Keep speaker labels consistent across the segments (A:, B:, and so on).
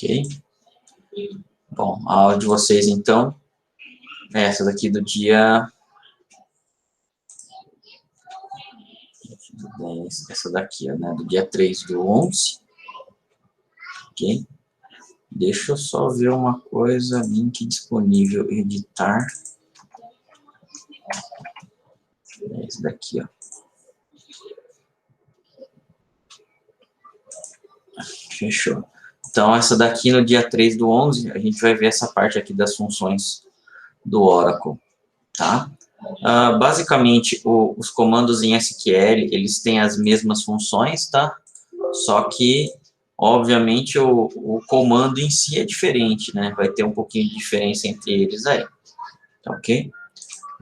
A: Ok? Bom, a aula de vocês, então, é essa daqui do dia 10, essa daqui, né, do dia 3/11, ok? Deixa eu só ver uma coisa, link disponível, editar, é esse daqui, ó. Fechou. Então, essa daqui no dia 3/11, a gente vai ver essa parte aqui das funções do Oracle, tá? Basicamente, os comandos em SQL, eles têm as mesmas funções, tá? Só que, obviamente, o comando em si é diferente, né? Vai ter um pouquinho de diferença entre eles aí, tá ok?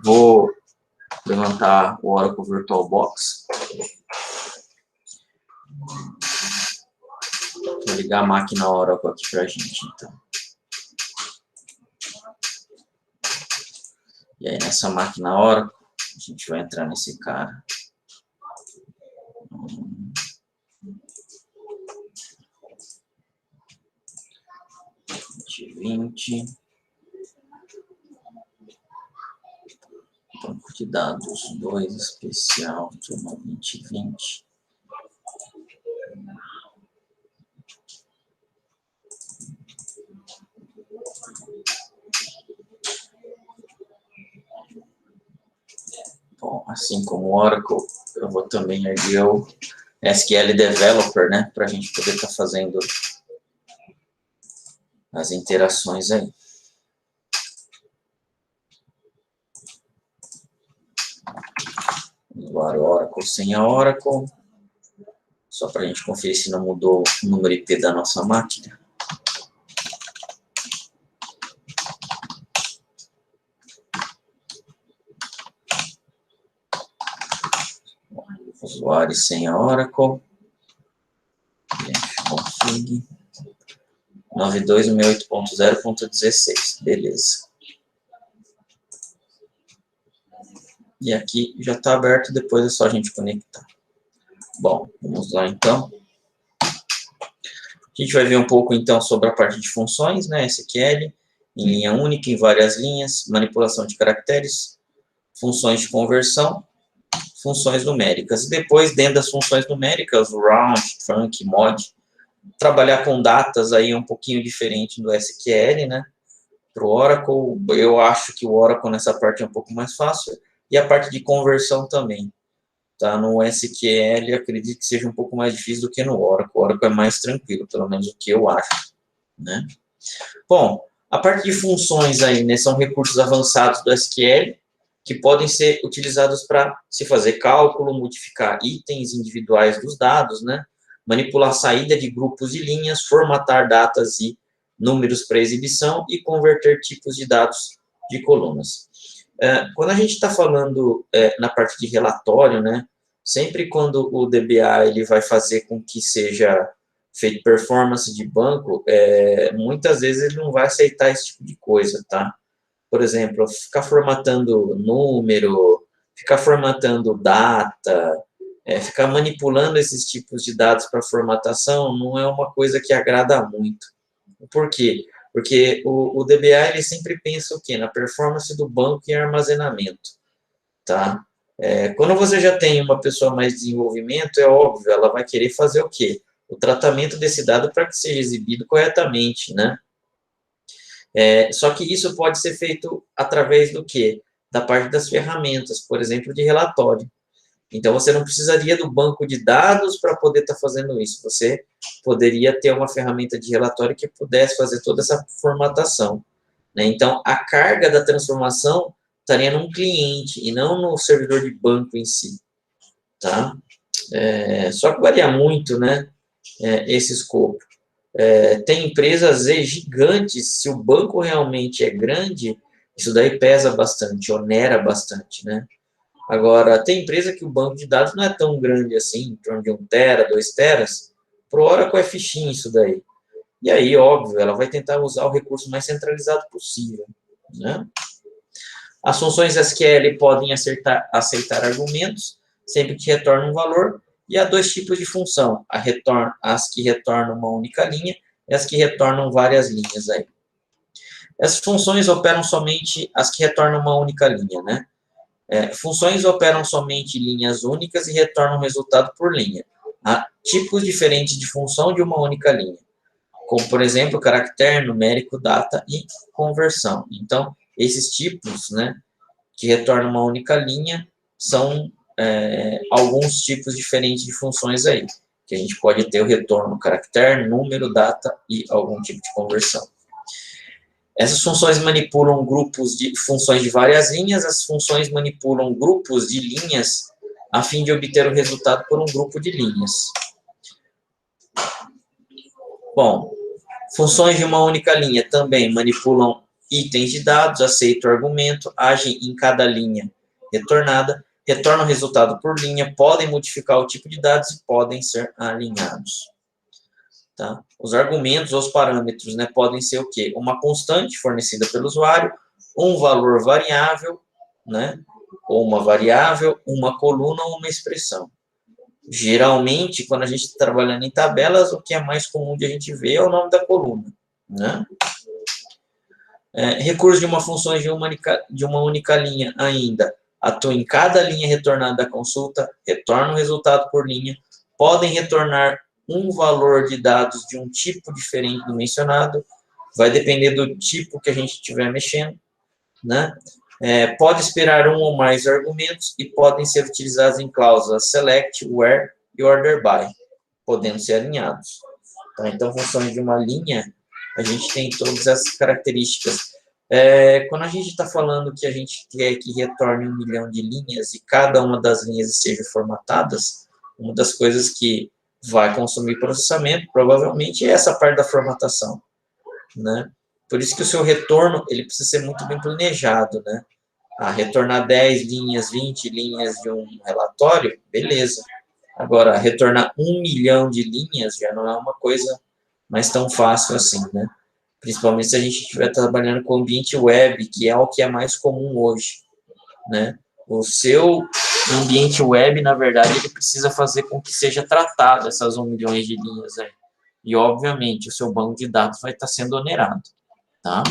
A: Vou levantar o Oracle VirtualBox. Vou ligar a máquina Oracle aqui pra gente, então. E aí, nessa máquina Oracle, a gente vai entrar nesse cara. 2020. Banco de dados 2, especial, turma 2020. Bom, assim como o Oracle, eu vou também erguer o SQL Developer, né, para a gente poder estar fazendo as interações aí. Usuário Oracle sem a Oracle, só para a gente conferir se não mudou o número IP da nossa máquina. Usuário sem a Oracle. Config 9268.0.16. Beleza. E aqui já está aberto, depois é só a gente conectar. Bom, vamos lá então. A gente vai ver um pouco então sobre a parte de funções, né? SQL, em linha única, em várias linhas, manipulação de caracteres, funções de conversão, funções numéricas. E depois, dentro das funções numéricas, round, trunc, mod, trabalhar com datas aí um pouquinho diferente do SQL, né? Para o Oracle, eu acho que o Oracle nessa parte é um pouco mais fácil, e a parte de conversão também. Tá? No SQL, acredito que seja um pouco mais difícil do que no Oracle. O Oracle é mais tranquilo, pelo menos o que eu acho, né? Bom, a parte de funções aí, né, são recursos avançados do SQL, que podem ser utilizados para se fazer cálculo, modificar itens individuais dos dados, né? Manipular saída de grupos de linhas, formatar datas e números para exibição e converter tipos de dados de colunas. Quando a gente está falando na parte de relatório, né, sempre quando o DBA ele vai fazer com que seja feito performance de banco, muitas vezes ele não vai aceitar esse tipo de coisa, tá? Por exemplo, ficar formatando número, ficar formatando data, ficar manipulando esses tipos de dados para formatação não é uma coisa que agrada muito. Por quê? Porque o DBA ele sempre pensa o quê? Na performance do banco e armazenamento, tá? Quando você já tem uma pessoa mais de desenvolvimento, é óbvio, ela vai querer fazer o quê? O tratamento desse dado para que seja exibido corretamente, né? Só que isso pode ser feito através do quê? Da parte das ferramentas, por exemplo, de relatório. Então, você não precisaria do banco de dados para poder estar fazendo isso. Você poderia ter uma ferramenta de relatório que pudesse fazer toda essa formatação, né? Então, a carga da transformação estaria num cliente e não no servidor de banco em si, tá? Só que varia muito, né, esse escopo. Tem empresas gigantes, se o banco realmente é grande, isso daí pesa bastante, onera bastante, né? Agora, tem empresa que o banco de dados não é tão grande assim, em torno de 1 tera, 2 teras, pro Oracle é fichinho isso daí. E aí, óbvio, ela vai tentar usar o recurso mais centralizado possível, né? As funções SQL podem aceitar argumentos, sempre que retornam um valor, e há dois tipos de função, as que retornam uma única linha, e as que retornam várias linhas aí. Essas funções operam somente as que retornam uma única linha, né? Funções operam somente linhas únicas e retornam resultado por linha. Há tipos diferentes de função de uma única linha, como, por exemplo, caractere, numérico, data e conversão. Então, esses tipos, né, que retornam uma única linha, são alguns tipos diferentes de funções aí, que a gente pode ter o retorno caractere, número, data e algum tipo de conversão. Essas funções manipulam grupos de funções de várias linhas, as funções manipulam grupos de linhas a fim de obter o resultado por um grupo de linhas. Bom, funções de uma única linha também manipulam itens de dados, aceitam o argumento, agem em cada linha retornada, retornam o resultado por linha, podem modificar o tipo de dados e podem ser alinhados. Tá? Os argumentos ou os parâmetros, né, podem ser o quê? Uma constante fornecida pelo usuário, um valor variável, né, ou uma variável, uma coluna ou uma expressão. Geralmente, quando a gente está trabalhando em tabelas, o que é mais comum de a gente ver é o nome da coluna. Né? Recurso de uma função de uma única linha ainda. Atua em cada linha retornada da consulta, retorna o resultado por linha, podem retornar um valor de dados de um tipo diferente do mencionado, vai depender do tipo que a gente estiver mexendo, né? Pode esperar um ou mais argumentos e podem ser utilizados em cláusulas select, where e order by, podendo ser alinhados. Tá? Então, funções de uma linha, a gente tem todas essas características. Quando a gente está falando que a gente quer que retorne 1 milhão de linhas e cada uma das linhas esteja formatadas, uma das coisas que vai consumir processamento, provavelmente, é essa parte da formatação, né? Por isso que o seu retorno, ele precisa ser muito bem planejado, né? Retornar 10 linhas, 20 linhas de um relatório, beleza. Agora, retornar 1 milhão de linhas já não é uma coisa mais tão fácil assim, né? Principalmente se a gente estiver trabalhando com ambiente web, que é o que é mais comum hoje, né? O seu ambiente web, na verdade, ele precisa fazer com que seja tratado essas 1 milhão de linhas aí. E, obviamente, o seu banco de dados vai estar sendo onerado, tá?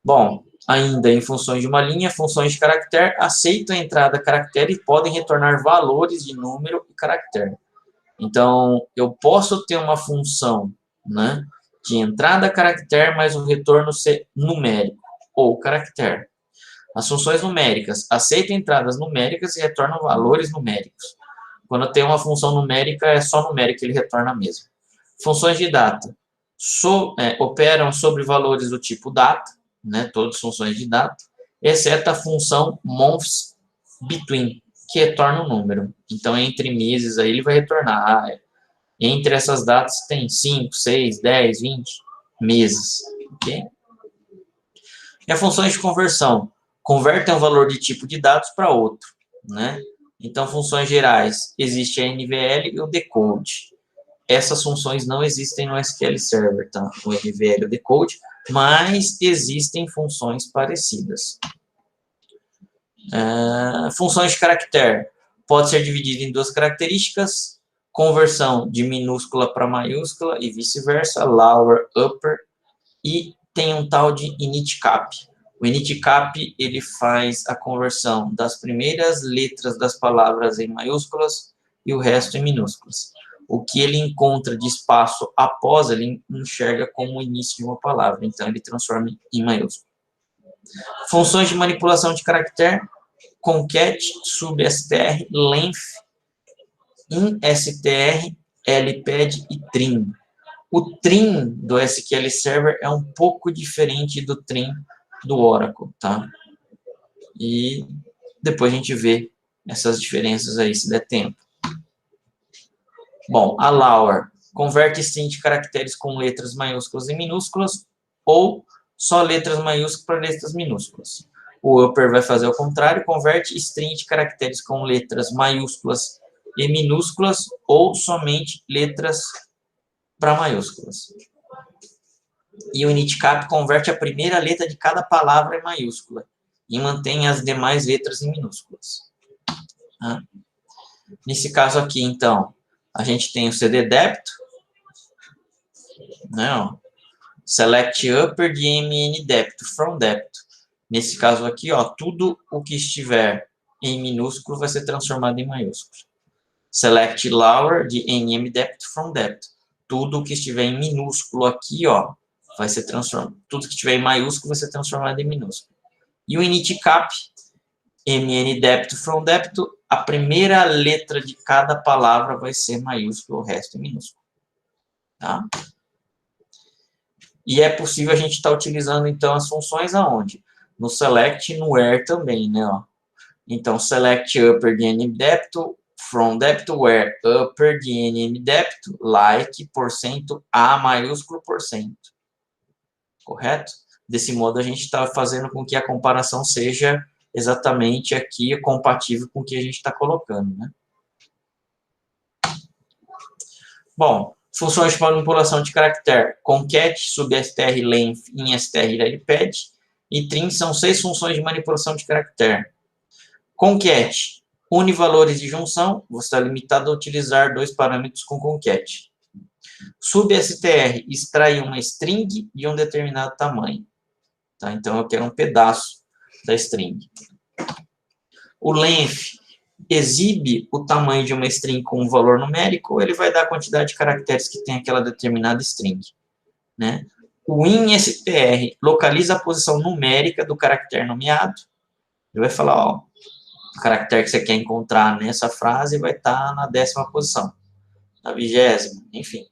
A: Bom, ainda em funções de uma linha, funções de caractere aceitam a entrada caractere e podem retornar valores de número e caractere. Então, eu posso ter uma função, né, de entrada caractere, mas o retorno ser numérico ou caractere. As funções numéricas aceitam entradas numéricas e retornam valores numéricos. Quando eu tenho uma função numérica, é só numérica, ele retorna mesmo. Funções de data operam sobre valores do tipo data, né, todas funções de data, exceto a função months between, que retorna um número. Então, entre meses, aí ele vai retornar. Entre essas datas tem 5, 6, 10, 20 meses. Okay? E as funções de conversão convertem um valor de tipo de dados para outro, né? Então, funções gerais, existe a NVL e o decode. Essas funções não existem no SQL Server, tá? O NVL e o decode, mas existem funções parecidas. Funções de caractere. Pode ser dividida em duas características, conversão de minúscula para maiúscula e vice-versa, lower, upper, e tem um tal de initcap. O initcap, ele faz a conversão das primeiras letras das palavras em maiúsculas e o resto em minúsculas. O que ele encontra de espaço após, ele enxerga como o início de uma palavra, então ele transforma em maiúsculo. Funções de manipulação de caractere, concat, substr, length, instr, lpad e trim. O trim do SQL Server é um pouco diferente do trim do Oracle, tá? E depois a gente vê essas diferenças aí, se der tempo. Bom, a lower converte string de caracteres com letras maiúsculas e minúsculas ou só letras maiúsculas para letras minúsculas. O upper vai fazer o contrário, converte string de caracteres com letras maiúsculas e minúsculas ou somente letras para maiúsculas. E o initcap converte a primeira letra de cada palavra em maiúscula e mantém as demais letras em minúsculas. Nesse caso aqui, então, a gente tem o CD débito, né, ó. Select upper de MN débito, from débito. Nesse caso aqui, ó, tudo o que estiver em minúsculo vai ser transformado em maiúsculo. Select lower de NM débito, from débito. Tudo o que estiver em minúsculo aqui, ó, vai ser transformado. Tudo que estiver em maiúsculo vai ser transformado em minúsculo. E o init cap, MN débito, from débito, a primeira letra de cada palavra vai ser maiúsculo, o resto é minúsculo. Tá? E é possível a gente estar utilizando, então, as funções aonde? No select e no where também, né? Ó. Então, select upper de NM débito, from débito, where upper de NM débito, like, porcento, A maiúsculo, porcento. Correto? Desse modo, a gente está fazendo com que a comparação seja exatamente aqui compatível com o que a gente está colocando, né? Bom, funções de manipulação de caractere. Concat, substr, length, instr, lpad. E trim são 6 funções de manipulação de caractere. Concat, une valores de junção. Você está limitado a utilizar 2 parâmetros com concat. Substr, extrai uma string de um determinado tamanho. Tá? Então, eu quero um pedaço da string. O length exibe o tamanho de uma string com um valor numérico, ou ele vai dar a quantidade de caracteres que tem aquela determinada string. Né? O instr localiza a posição numérica do caractere nomeado. Ele vai falar, ó, o caractere que você quer encontrar nessa frase vai estar na 10ª posição, na 20ª, enfim.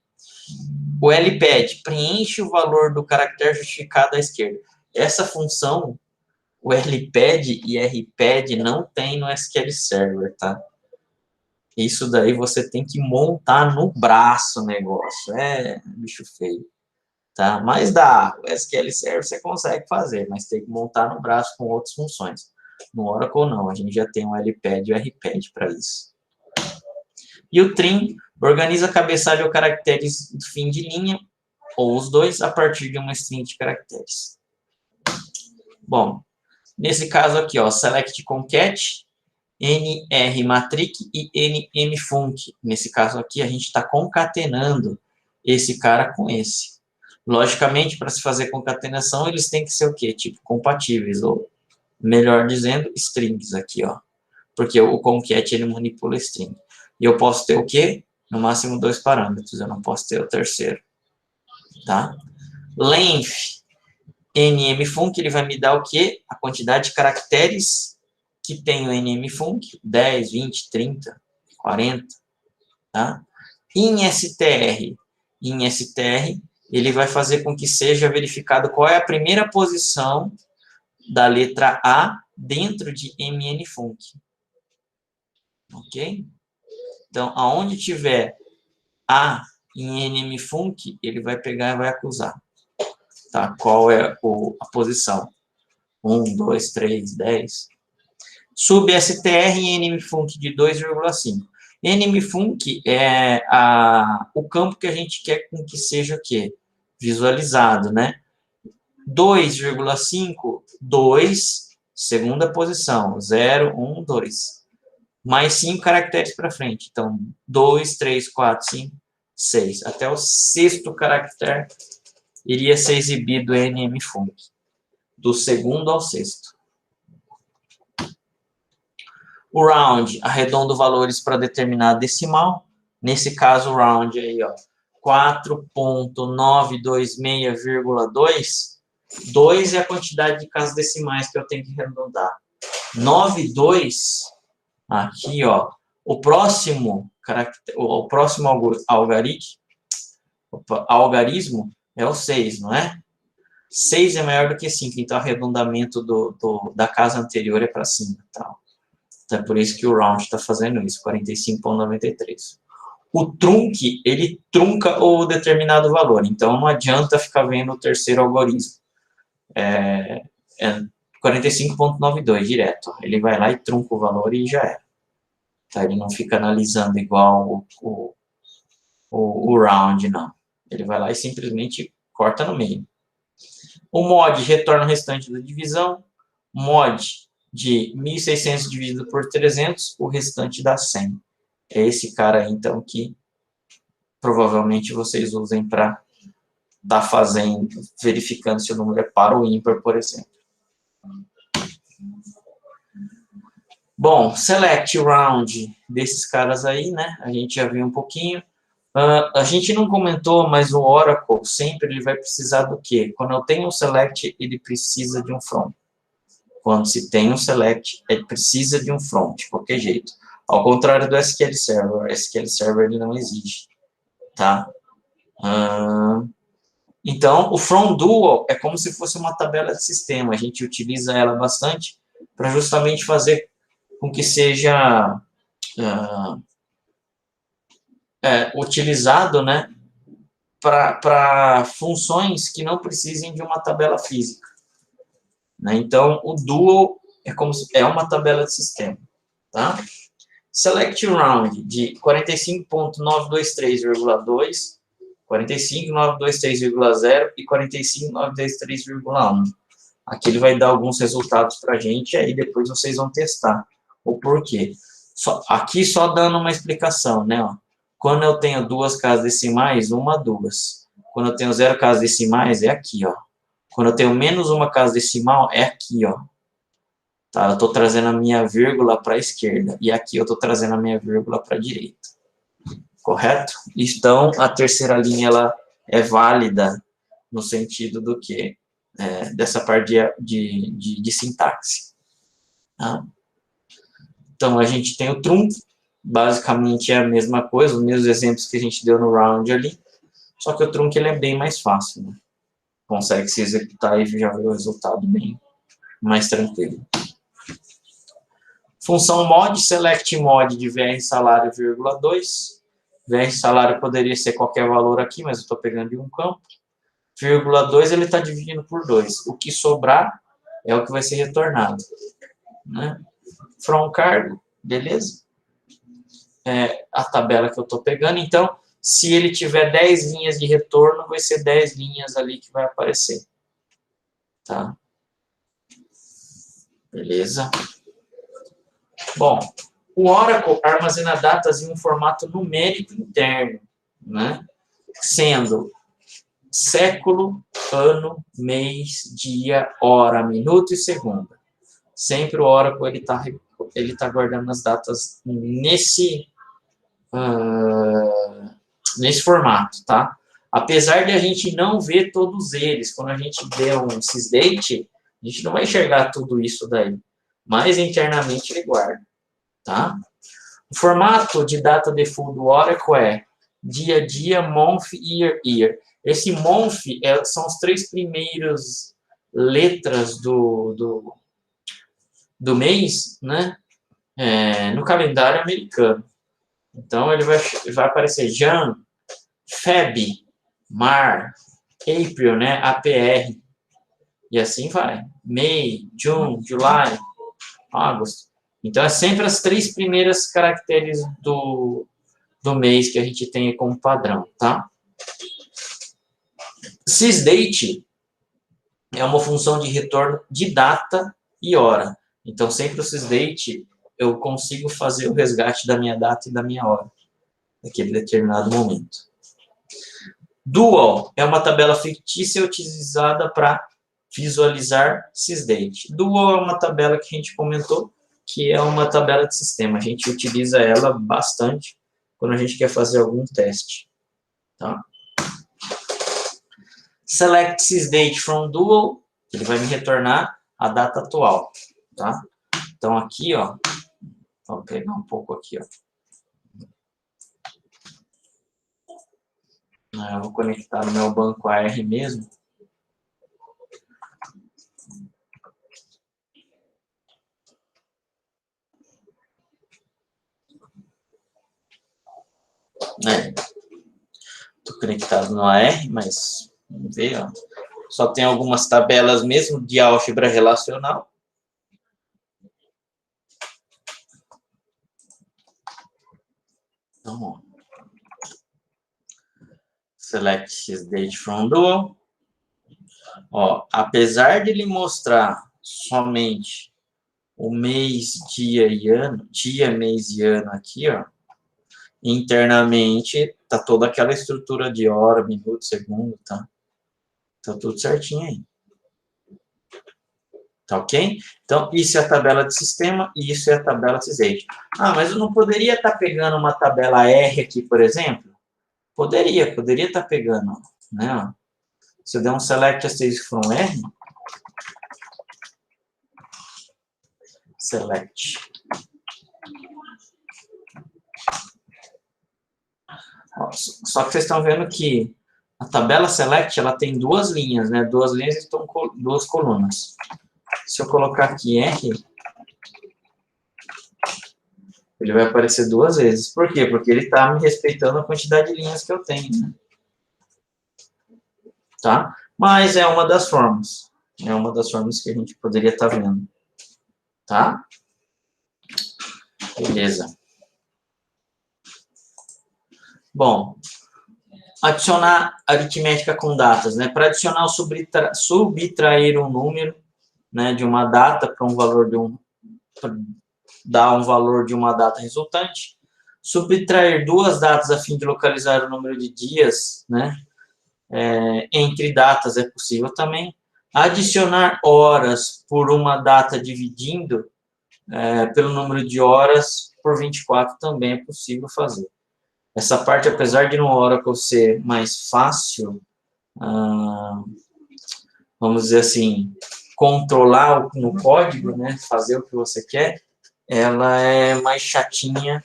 A: O lpad preenche o valor do caractere justificado à esquerda. Essa função, o lpad e rpad, não tem no SQL Server, tá? Isso daí você tem que montar no braço o negócio. É bicho feio. Tá? Mas dá. O SQL Server você consegue fazer, mas tem que montar no braço com outras funções. No Oracle não, a gente já tem o lpad e o rpad para isso. E o trim organiza a cabeçalho ou caracteres do fim de linha, ou os dois, a partir de uma string de caracteres. Bom, nesse caso aqui, ó, select concat, nr matric e nm func. Nesse caso aqui, a gente está concatenando esse cara com esse. Logicamente, para se fazer concatenação, eles têm que ser o quê? Tipo, compatíveis, ou melhor dizendo, strings aqui, ó. Porque o concat, ele manipula string. E eu posso ter o quê? No máximo 2 parâmetros, eu não posso ter o terceiro. Tá? Length, nm func, ele vai me dar o quê? A quantidade de caracteres que tem o nm func, 10, 20, 30, 40. Tá? Instr, ele vai fazer com que seja verificado qual é a primeira posição da letra A dentro de mn func. Ok? Então, aonde tiver A em nm func, ele vai pegar e vai acusar. Tá? Qual é a posição? 1, 2, 3, 10. Substr em nm func de 2,5. nm func é o campo que a gente quer com que seja o quê? Visualizado, né? 2,5, 2, segunda posição, 0, 1, 2. Mais 5 caracteres para frente. Então, 2, 3, 4, 5, 6. Até o 6º caractere iria ser exibido nm func. Do 2º ao 6º. O round, arredondo valores para determinar decimal. Nesse caso, o round aí, ó, 4.926,2. 2 é a quantidade de casas decimais que eu tenho que arredondar. 9,2, aqui, ó, o próximo algarismo é o 6, não é? 6 é maior do que 5, então o arredondamento da casa anterior é para cima. Tá? Então é por isso que o round está fazendo isso, 45,93. O trunc, ele trunca o determinado valor, então não adianta ficar vendo o terceiro algoritmo. É 45,92 direto. Ele vai lá e trunca o valor e já é. Tá? Ele não fica analisando igual o round, não. Ele vai lá e simplesmente corta no meio. O mod retorna o restante da divisão. Mod de 1.600 dividido por 300, o restante dá 100. É esse cara aí, então, que provavelmente vocês usem para está fazendo, verificando se o número é par ou ímpar, por exemplo. Bom, select round desses caras aí, né? A gente já viu um pouquinho. A gente não comentou, mas o Oracle sempre ele vai precisar do quê? Quando eu tenho um select, ele precisa de um from. Quando se tem um select, ele precisa de um from, de qualquer jeito. Ao contrário do SQL Server. O SQL Server ele não exige, tá? Então, o from dual é como se fosse uma tabela de sistema. A gente utiliza ela bastante para justamente fazer com que seja utilizado, né, para funções que não precisem de uma tabela física. Né? Então, o dual é como se, é uma tabela de sistema. Tá? Select round de 45.923,2, 45.923,0 e 45.923,1. Aqui ele vai dar alguns resultados para a gente, aí depois vocês vão testar o porquê. Aqui só dando uma explicação, né? Ó. Quando eu tenho duas casas decimais, uma, duas. Quando eu tenho 0 casas decimais, é aqui, ó. Quando eu tenho menos uma casa decimal, é aqui, ó. Tá? Eu estou trazendo a minha vírgula para a esquerda. E aqui eu estou trazendo a minha vírgula para a direita. Correto? Então, a terceira linha, ela é válida no sentido do quê? Dessa parte de sintaxe. Tá? Então, a gente tem o trunfo. Basicamente é a mesma coisa, os mesmos exemplos que a gente deu no round ali. Só que o trunco ele é bem mais fácil, né? Consegue se executar e já ver o resultado bem mais tranquilo. Função mod, select mod de VR salário, vírgula 2. VR salário poderia ser qualquer valor aqui, mas eu estou pegando de um campo. Vírgula 2 ele está dividindo por 2. O que sobrar é o que vai ser retornado. Né? From cargo, beleza? A tabela que eu estou pegando. Então, se ele tiver 10 linhas de retorno, vai ser 10 linhas ali que vai aparecer. Tá? Beleza? Bom, o Oracle armazena datas em um formato numérico interno, né? Sendo século, ano, mês, dia, hora, minuto e segunda. Sempre o Oracle ele tá guardando as datas nesse formato, tá? Apesar de a gente não ver todos eles, quando a gente vê um sysdate, a gente não vai enxergar tudo isso daí, mas internamente ele guarda, tá? O formato de data default do Oracle é dia, dia, month, year, year. Esse month são as 3 primeiras letras do mês, né? No calendário americano. Então, ele vai aparecer Jan, Feb, Mar, April, né? APR. E assim vai. May, June, July, August. Então, é sempre as 3 primeiras caracteres do mês que a gente tem como padrão, tá? Sysdate é uma função de retorno de data e hora. Então, sempre o sysdate, eu consigo fazer o resgate da minha data e da minha hora, naquele determinado momento. Dual é uma tabela fictícia utilizada para visualizar sysdate. Dual é uma tabela que a gente comentou, que é uma tabela de sistema. A gente utiliza ela bastante quando a gente quer fazer algum teste. Tá? Select sysdate from dual, ele vai me retornar a data atual. Tá? Então, aqui, ó, vou pegar um pouco aqui, ó. Eu vou conectar no meu banco AR mesmo. Estou conectado no AR, mas vamos ver, ó. Só tem algumas tabelas mesmo de álgebra relacional. Então, ó. Select sysdate from dual. Ó, apesar de ele mostrar somente o mês, dia e ano, dia, mês e ano aqui, ó, internamente tá toda aquela estrutura de hora, minuto, segundo, tá? Tá tudo certinho aí. Tá ok? Então, isso é a tabela de sistema e isso é a tabela de sysage. Ah, mas eu não poderia estar pegando uma tabela R aqui, por exemplo? Poderia estar pegando, né? Se eu der um select stage from R, select. Só que vocês estão vendo que a tabela select, ela tem duas linhas, né? Duas linhas e estão duas colunas. Se eu colocar aqui R, ele vai aparecer duas vezes. Por quê? Porque ele está me respeitando a quantidade de linhas que eu tenho, né? Tá? Mas é uma das formas. É uma das formas que a gente poderia estar vendo. Tá? Beleza. Bom, adicionar aritmética com datas, né? Para adicionar ou subtrair um número, né, de uma data para um valor de dar um valor de uma data resultante, subtrair duas datas a fim de localizar o número de dias, né, entre datas é possível também, adicionar horas por uma data dividindo pelo número de horas por 24 também é possível fazer. Essa parte, apesar de no Oracle ser mais fácil, vamos dizer assim, controlar no código, né, fazer o que você quer, ela é mais chatinha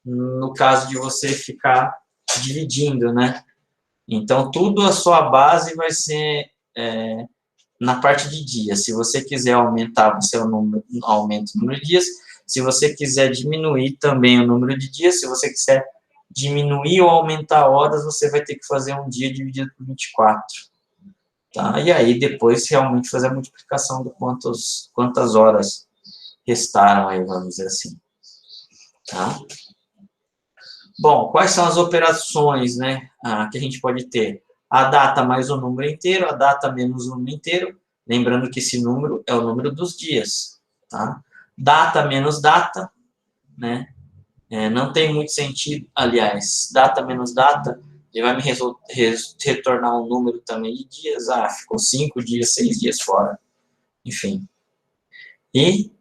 A: no caso de você ficar dividindo, né? Então, tudo a sua base vai ser na parte de dias. Se você quiser aumentar o seu número, aumenta o número de dias. Se você quiser diminuir também o número de dias, se você quiser diminuir ou aumentar horas, você vai ter que fazer um dia dividido por 24. Tá? E aí, depois, realmente fazer a multiplicação de quantas horas restaram aí, vamos dizer assim. Tá? Bom, quais são as operações, né, que a gente pode ter? A data mais o número inteiro, a data menos o número inteiro, lembrando que esse número é o número dos dias, tá? Data menos data, né, não tem muito sentido, aliás, data menos data, ele vai me retornar um número também de dias, ficou 5 dias, 6 dias fora, enfim. E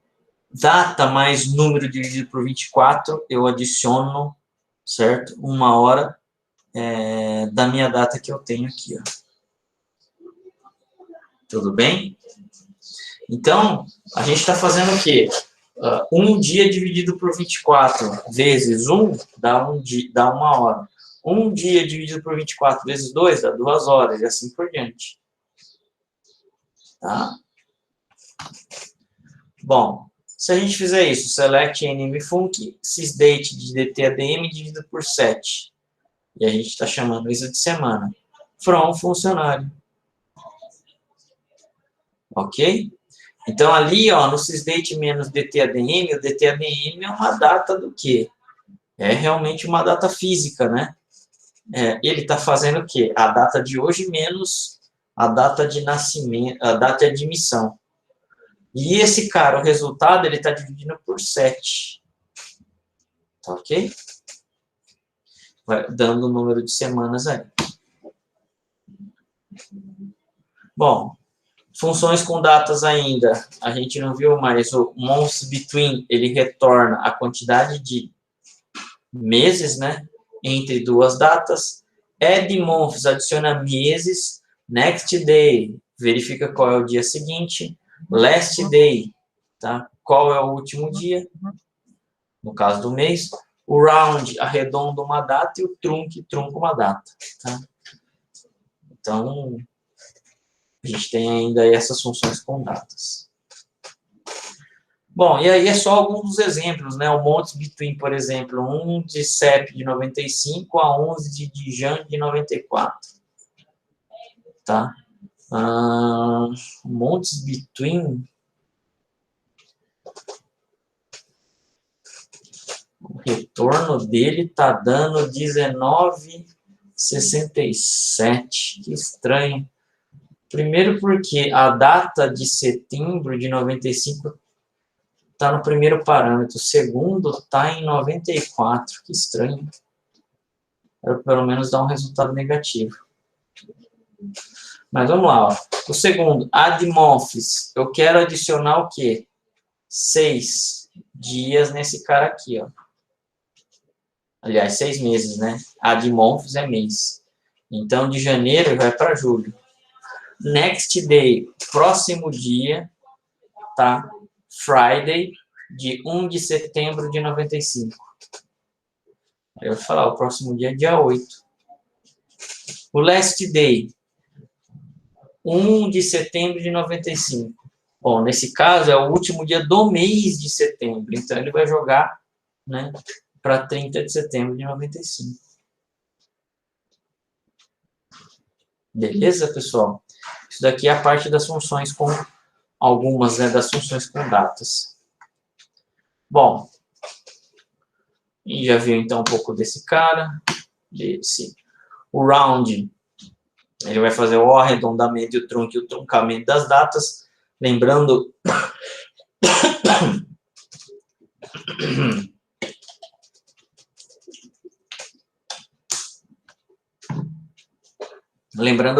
A: data mais número dividido por 24, eu adiciono, certo? Uma hora da minha data que eu tenho aqui, ó. Tudo bem? Então, a gente está fazendo o quê? Um dia dividido por 24 vezes 1 dá uma hora. Um dia dividido por 24 vezes 2 dá 2 horas, e assim por diante. Tá? Bom, se a gente fizer isso, select nmfunc, sysdate de dtadm dividido por 7. E a gente está chamando isso de semana. From funcionário. Ok? Então, ali, ó, no sysdate menos dtadm, o dtadm é uma data do quê? É realmente uma data física, né? Ele está fazendo o quê? A data de hoje menos a data de nascimento, a data de admissão. E esse cara, o resultado, ele está dividindo por 7. Tá ok? Vai dando o número de semanas aí. Bom, funções com datas ainda, a gente não viu, mas o months between, ele retorna a quantidade de meses, né, entre duas datas. Add months, adiciona meses. Next day, verifica qual é o dia seguinte. Last day, tá? Qual é o último dia, no caso do mês. O round, arredonda uma data, e o trunc, trunca uma data, tá? Então, a gente tem ainda essas funções com datas. Bom, e aí é só alguns dos exemplos, né? O months between, por exemplo, 1 de SEP de 95 a 11 de Dijan de 94. Tá? Months between... O retorno dele tá dando 19,67. Que estranho. Primeiro porque a data de setembro de 95 está no primeiro parâmetro. O segundo está em 94. Que estranho. Para pelo menos dar um resultado negativo. Mas vamos lá, ó. O segundo, addMonths. Eu quero adicionar o quê? 6 dias nesse cara aqui, ó. Aliás, 6 meses, né? AddMonths é mês. Então, de janeiro vai para julho. Next day, próximo dia, tá? Friday, de 1 de setembro de 95. Aí eu vou falar, o próximo dia é dia 8. O last day, 1 de setembro de 95. Bom, nesse caso é o último dia do mês de setembro. Então, ele vai jogar, né, para 30 de setembro de 95. Beleza, pessoal? Isso daqui é a parte das funções com algumas, né, das funções com datas. Bom, e já viu então um pouco desse cara, o round, ele vai fazer o arredondamento e o trunco e o truncamento das datas, lembrando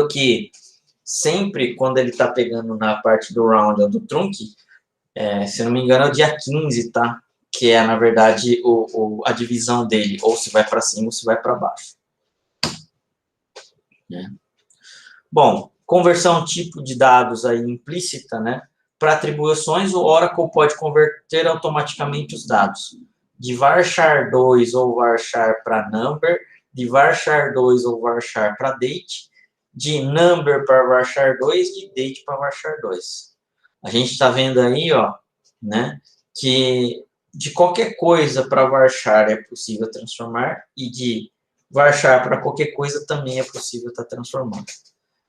A: que sempre quando ele está pegando na parte do round ou do trunque, se não me engano é o dia 15, tá? Que é, na verdade, a divisão dele, ou se vai para cima ou se vai para baixo. Bom, conversão tipo de dados aí implícita, né? Para atribuições, o Oracle pode converter automaticamente os dados de varchar 2 ou varchar para number, de varchar 2 ou varchar para date, de number para varchar 2, de date para varchar 2. A gente está vendo aí, ó, né, que de qualquer coisa para varchar é possível transformar e de varchar para qualquer coisa também é possível estar transformando.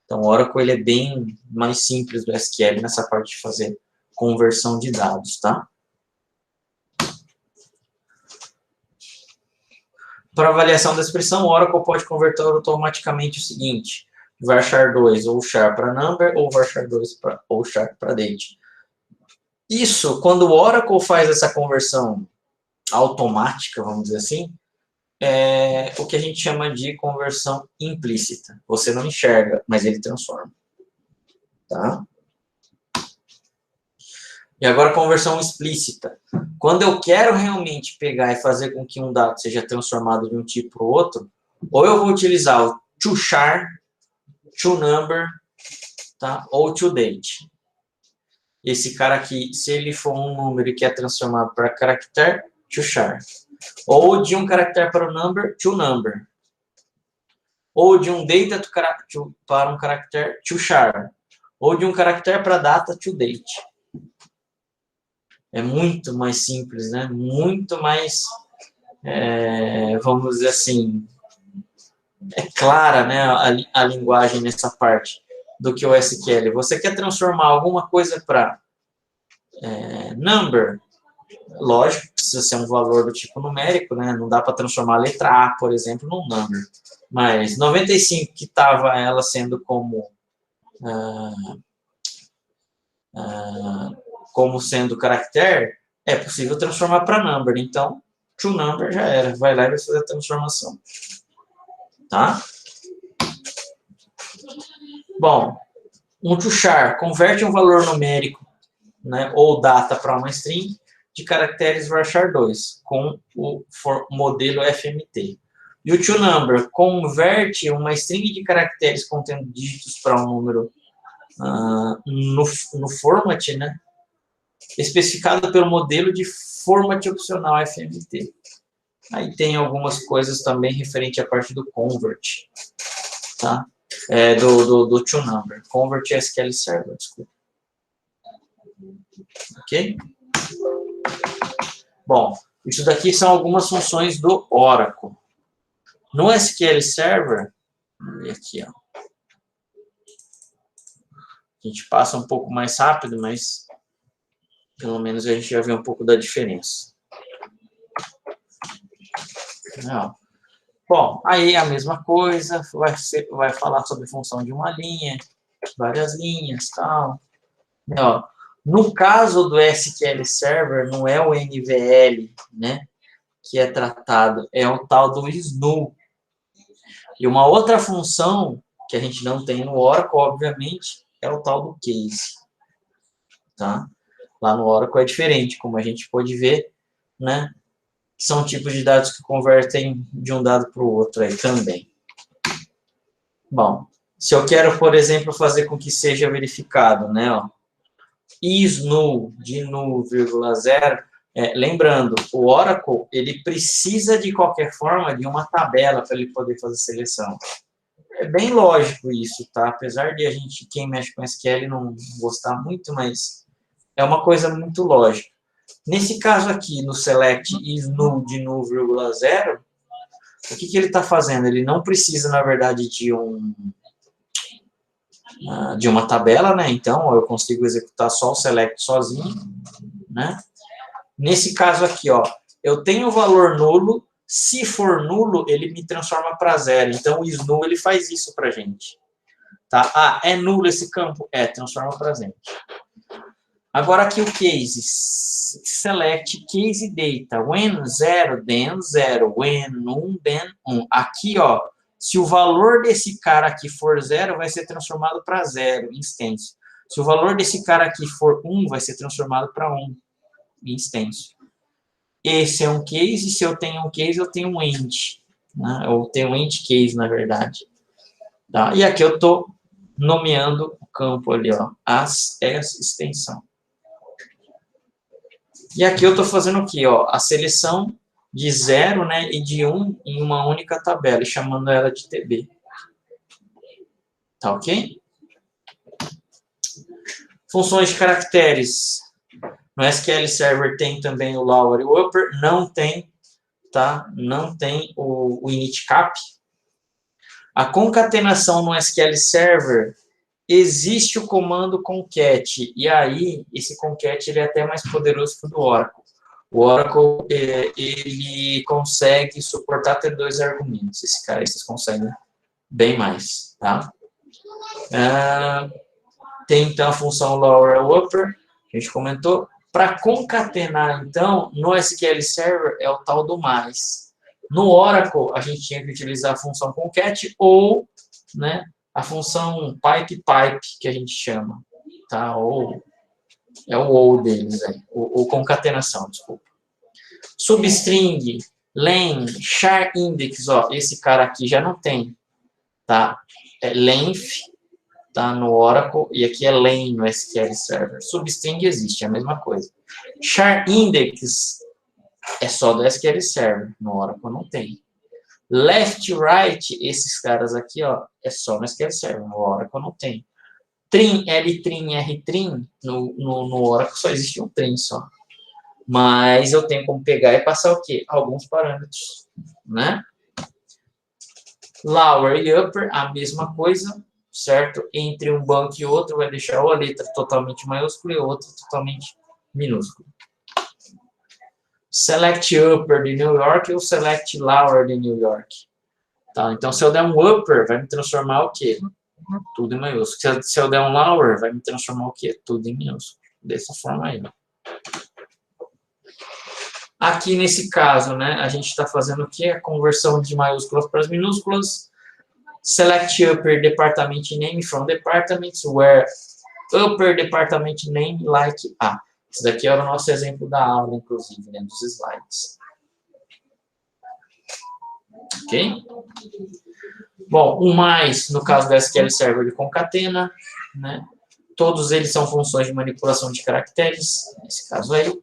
A: Então, o Oracle ele é bem mais simples do SQL nessa parte de fazer conversão de dados, tá? Para avaliação da expressão, o Oracle pode converter automaticamente o seguinte: varchar 2 ou char para number, ou varchar 2 ou char para date. Isso, quando o Oracle faz essa conversão automática, vamos dizer assim, é o que a gente chama de conversão implícita. Você não enxerga, mas ele transforma. Tá? E agora, conversão explícita. Quando eu quero realmente pegar e fazer com que um dado seja transformado de um tipo para o outro, ou eu vou utilizar o toChar, toNumber, tá? Ou toDate. Esse cara aqui, se ele for um número que é transformado para caractere, toChar. Ou de um caractere para o number, toNumber. Ou de um data para um caractere, toChar. Ou de um caractere para data, toDate. É muito mais simples, né? Muito mais, vamos dizer assim, clara, né, a linguagem nessa parte do que o SQL. Você quer transformar alguma coisa para number, lógico, precisa ser um valor do tipo numérico, né? Não dá para transformar a letra A, por exemplo, num number. Mas 95, que estava ela sendo como sendo caractere, é possível transformar para number. Então, toNumber já era. Vai lá e vai fazer a transformação. Tá? Bom, um toChar converte um valor numérico, né, ou data para uma string de caracteres varchar 2 com o modelo FMT. E o toNumber converte uma string de caracteres contendo dígitos para um número no format, né, especificado pelo modelo de format opcional FMT. Aí tem algumas coisas também referente à parte do convert, tá? Do toNumber. Convert SQL Server, desculpa. Ok? Bom, isso daqui são algumas funções do Oracle. No SQL Server, vamos ver aqui, ó. A gente passa um pouco mais rápido, mas pelo menos a gente já vê um pouco da diferença. Não. Bom, aí a mesma coisa, vai falar sobre função de uma linha, várias linhas, tal. Ó, no caso do SQL Server, não é o NVL, né, que é tratado, é o tal do SNU. E uma outra função que a gente não tem no Oracle, obviamente, é o tal do case. Tá? Lá no Oracle é diferente, como a gente pode ver, né? São tipos de dados que convertem de um dado para o outro aí também. Bom, se eu quero, por exemplo, fazer com que seja verificado, né, ó, is null de null, vírgula zero, lembrando, o Oracle, ele precisa de qualquer forma de uma tabela para ele poder fazer seleção. É bem lógico isso, tá? Apesar de a gente, quem mexe com SQL, não gostar muito, mas é uma coisa muito lógica. Nesse caso aqui, no select is null de null, vírgula zero, o que ele está fazendo? Ele não precisa, na verdade, de uma tabela, né? Então, eu consigo executar só o select sozinho, né? Nesse caso aqui, ó, eu tenho o valor nulo, se for nulo, ele me transforma para zero. Então, o is null, ele faz isso para a gente. Tá? Ah, é nulo esse campo? Transforma para zero. Agora aqui o case, select case data, when 0, then 0, when 1, then 1. Aqui, ó, se o valor desse cara aqui for 0, vai ser transformado para 0, instância. Se o valor desse cara aqui for 1, vai ser transformado para 1, instância. Esse é um case, se eu tenho um case, eu tenho um end. Né? Eu tenho um end case, na verdade. Tá? E aqui eu estou nomeando o campo ali, ó, as extensão. E aqui eu estou fazendo o quê? Ó, a seleção de 0, né, e de 1 em uma única tabela, chamando ela de TB. Tá ok? Funções de caracteres. No SQL Server tem também o lower e o upper, não tem, tá? Não tem o initcap. A concatenação no SQL Server, existe o comando concat, e aí esse concat ele é até mais poderoso que o do Oracle. O Oracle, ele consegue suportar até 2 argumentos. Esse cara, vocês conseguem bem mais, tá? Tem, então, a função lower e upper, que a gente comentou. Para concatenar, então, no SQL Server, é o tal do mais. No Oracle, a gente tinha que utilizar a função concat ou, né, a função pipe, que a gente chama, tá? Ou é o ou deles aí, ou concatenação, desculpa. Substring, len, char index, ó, esse cara aqui já não tem, tá? É length, tá, no Oracle, e aqui é len no SQL Server. Substring existe, é a mesma coisa. Char index é só do SQL Server, no Oracle não tem. Left, right, esses caras aqui, ó, é só no SQL Server, no Oracle não tem. Trim, L-trim, R-trim, no Oracle só existe um trim só. Mas eu tenho como pegar e passar o quê? Alguns parâmetros, né? Lower e upper, a mesma coisa, certo? Entre um banco e outro, vai deixar ou a letra totalmente maiúscula e outra totalmente minúscula. Select upper de New York ou select lower de New York. Tá? Então, se eu der um upper, vai me transformar o quê? Tudo em maiúsculo. Se eu der um lower, vai me transformar o quê? Tudo em minúsculo. Dessa forma aí. Aqui, nesse caso, né, a gente está fazendo o quê? A conversão de maiúsculas para as minúsculas. Select upper department name from departments, where upper department name like A. Esse daqui era o nosso exemplo da aula, inclusive, né, dos slides. Ok? Bom, o mais, no caso do SQL Server, ele concatena, né? Todos eles são funções de manipulação de caracteres, nesse caso aí.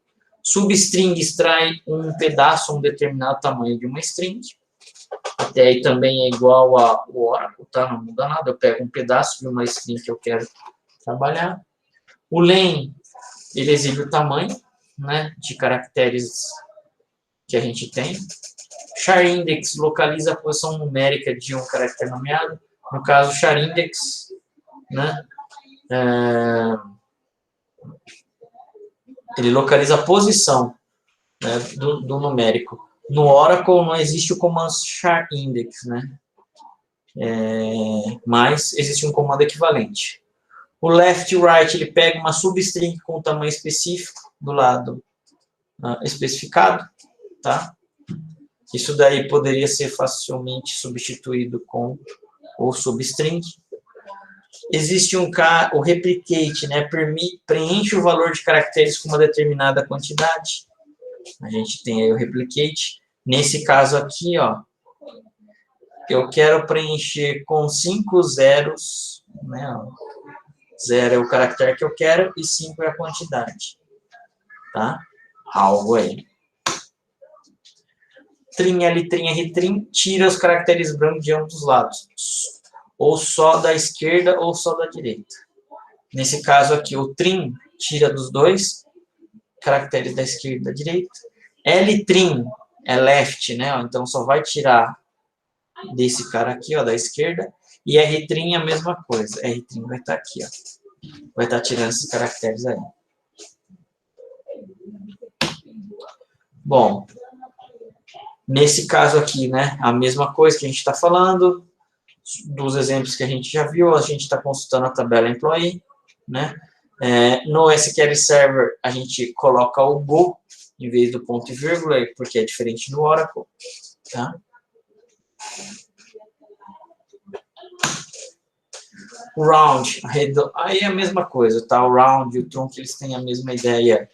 A: Substring extrai um pedaço, um determinado tamanho de uma string. Até aí também é igual ao Oracle, tá? Não muda nada, eu pego um pedaço de uma string que eu quero trabalhar. O len, ele exibe o tamanho, né, de caracteres que a gente tem. Char index localiza a posição numérica de um caractere nomeado. No caso, char index, né, ele localiza a posição, né, do numérico. No Oracle não existe o comando char index, né, mas existe um comando equivalente. O left e right, ele pega uma substring com tamanho específico do lado especificado, tá? Isso daí poderia ser facilmente substituído com o substring, Existe o replicate, né? Preenche o valor de caracteres com uma determinada quantidade. A gente tem aí o replicate. Nesse caso aqui, ó, eu quero preencher com 5 zeros, né? 0 é o caractere que eu quero e 5 é a quantidade, tá? Algo aí. Trim, L', R', tira os caracteres brancos de ambos os lados. Ou só da esquerda ou só da direita. Nesse caso aqui, o trim tira dos dois, caracteres da esquerda e da direita. L' é left, né? Então só vai tirar desse cara aqui, ó, da esquerda. E R' é a mesma coisa. R' vai estar aqui, ó. Vai estar tirando esses caracteres aí. Bom, nesse caso aqui, né, a mesma coisa que a gente está falando, dos exemplos que a gente já viu, a gente está consultando a tabela employee, né? No SQL Server, a gente coloca o Go em vez do ponto e vírgula, porque é diferente do Oracle, tá? Round, aí é a mesma coisa, tá? O round e o trunc, eles têm a mesma ideia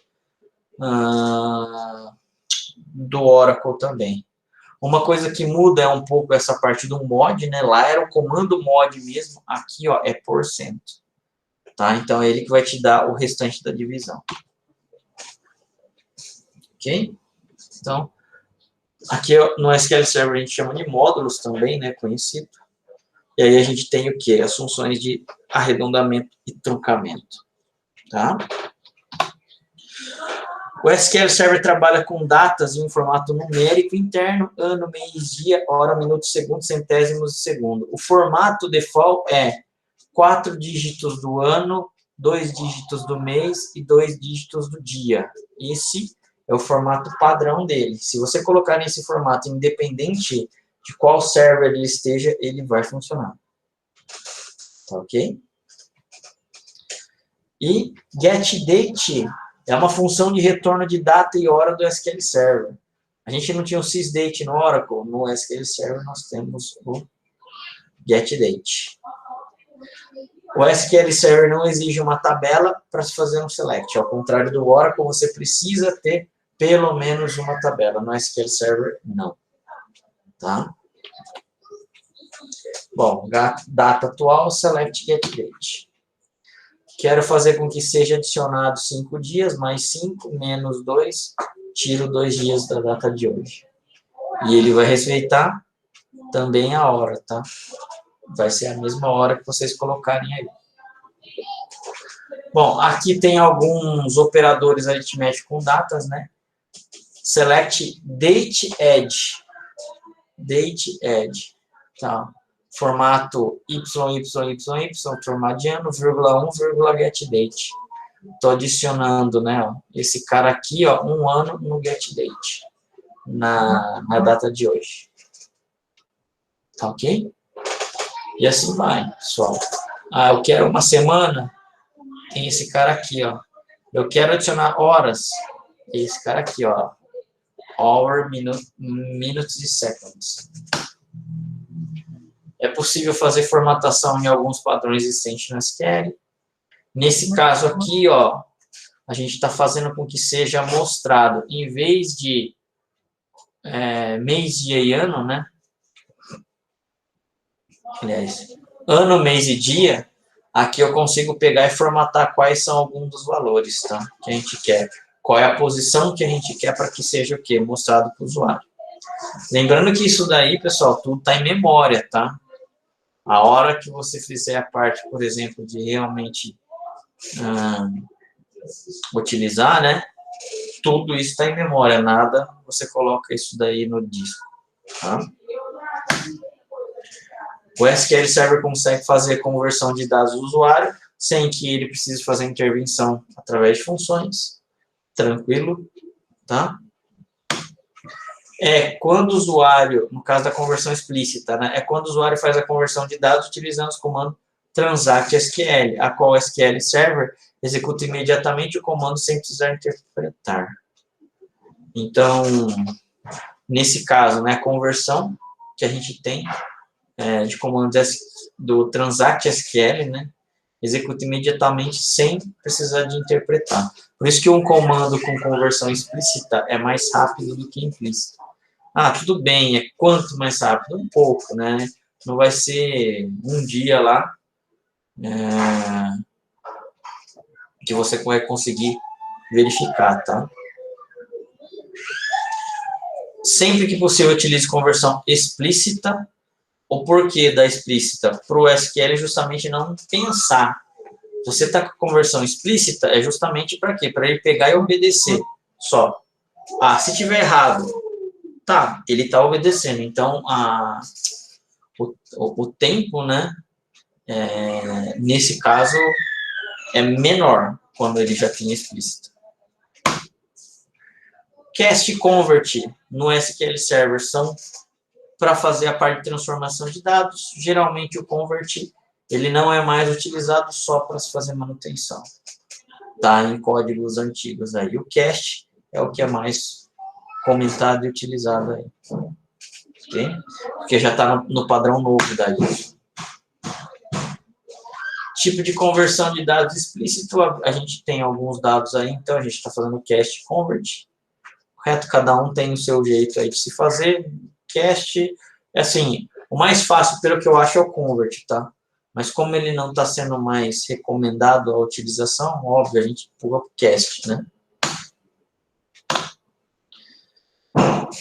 A: do Oracle também. Uma coisa que muda é um pouco essa parte do mod, né? Lá era o comando mod mesmo, aqui, ó, é %. Tá? Então, é ele que vai te dar o restante da divisão. Ok? Então, aqui no SQL Server a gente chama de módulos também, né? Conhecido. E aí a gente tem o quê? As funções de arredondamento e truncamento. Tá? O SQL Server trabalha com datas em um formato numérico interno, ano, mês, dia, hora, minuto, segundo, centésimos de segundo. O formato default é 4 dígitos do ano, 2 dígitos do mês e 2 dígitos do dia. Esse é o formato padrão dele. Se você colocar nesse formato, independente de qual server ele esteja, ele vai funcionar. Tá ok? E getDate é uma função de retorno de data e hora do SQL Server. A gente não tinha o sysdate no Oracle, no SQL Server nós temos o getDate. O SQL Server não exige uma tabela para se fazer um select. Ao contrário do Oracle, você precisa ter pelo menos uma tabela. No SQL Server, não. Tá? Bom, data atual, select getDate. Quero fazer com que seja adicionado 5 dias, mais 5, menos 2, tiro 2 dias da data de hoje. E ele vai respeitar também a hora, tá? Vai ser a mesma hora que vocês colocarem aí. Bom, aqui tem alguns operadores aritméticos com datas, né? Select date edge. Date edge. Tá? Formato YYYY, formato de ano, vírgula 1, vírgula getDate. Estou adicionando, né, ó, esse cara aqui, ó, 1 ano no getDate, na data de hoje. Tá ok? E assim vai, pessoal. Ah, eu quero uma semana, tem esse cara aqui, ó. Eu quero adicionar horas, esse cara aqui, ó. Hour, minutes e seconds. É possível fazer formatação em alguns padrões existentes no SQL. Nesse caso aqui, ó, a gente está fazendo com que seja mostrado, em vez de mês, dia e ano, né? Aliás, ano, mês e dia, aqui eu consigo pegar e formatar quais são alguns dos valores, tá? Que a gente quer. Qual é a posição que a gente quer para que seja o quê? Mostrado para o usuário. Lembrando que isso daí, pessoal, tudo está em memória, tá? A hora que você fizer a parte, por exemplo, de realmente utilizar, né? Tudo isso está em memória, nada você coloca isso daí no disco, tá? O SQL Server consegue fazer conversão de dados do usuário sem que ele precise fazer intervenção através de funções. Tranquilo, tá? Quando o usuário, no caso da conversão explícita, né? É quando o usuário faz a conversão de dados utilizando os comandos transact SQL, a qual o SQL Server executa imediatamente o comando sem precisar interpretar. Então, nesse caso, né, a conversão que a gente tem de comandos do Transact SQL, né? Executa imediatamente sem precisar de interpretar. Por isso que um comando com conversão explícita é mais rápido do que implícita. Ah, tudo bem, é quanto mais rápido? Um pouco, né? Não vai ser um dia lá que você vai conseguir verificar, tá? Sempre que possível, utilize conversão explícita. O porquê da explícita para o SQL é justamente não pensar. Você está com conversão explícita, é justamente para quê? Para ele pegar e obedecer só. Ah, se tiver errado, tá, ele está obedecendo. Então, o tempo, né, nesse caso, é menor quando ele já tem explícito. Cast Convert no SQL Server são para fazer a parte de transformação de dados. Geralmente o convert ele não é mais utilizado só para se fazer manutenção, tá? Em códigos antigos aí. O cast é o que é mais comentado e utilizado aí, ok? Porque já está no padrão novo daí. Tipo de conversão de dados explícito, a gente tem alguns dados aí, então a gente está fazendo cast convert, correto? Cada um tem o seu jeito aí de se fazer. Cast, assim, o mais fácil, pelo que eu acho, é o convert, tá? Mas como ele não está sendo mais recomendado a utilização, óbvio, a gente empurra para o cast, né?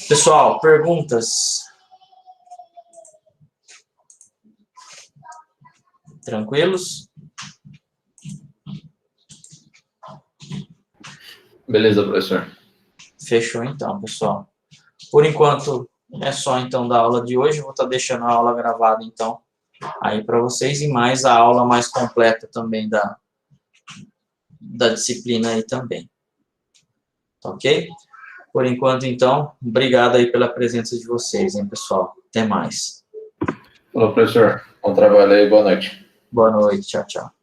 A: Pessoal, perguntas? Tranquilos?
B: Beleza, professor.
A: Fechou então, pessoal. Por enquanto, é só então da aula de hoje. Eu vou estar deixando a aula gravada, então, aí para vocês, e mais a aula mais completa também da disciplina aí também. Ok? Por enquanto, então, obrigado aí pela presença de vocês, hein, pessoal. Até mais.
B: Falou, professor. Bom trabalho aí, boa noite.
A: Boa noite, tchau, tchau.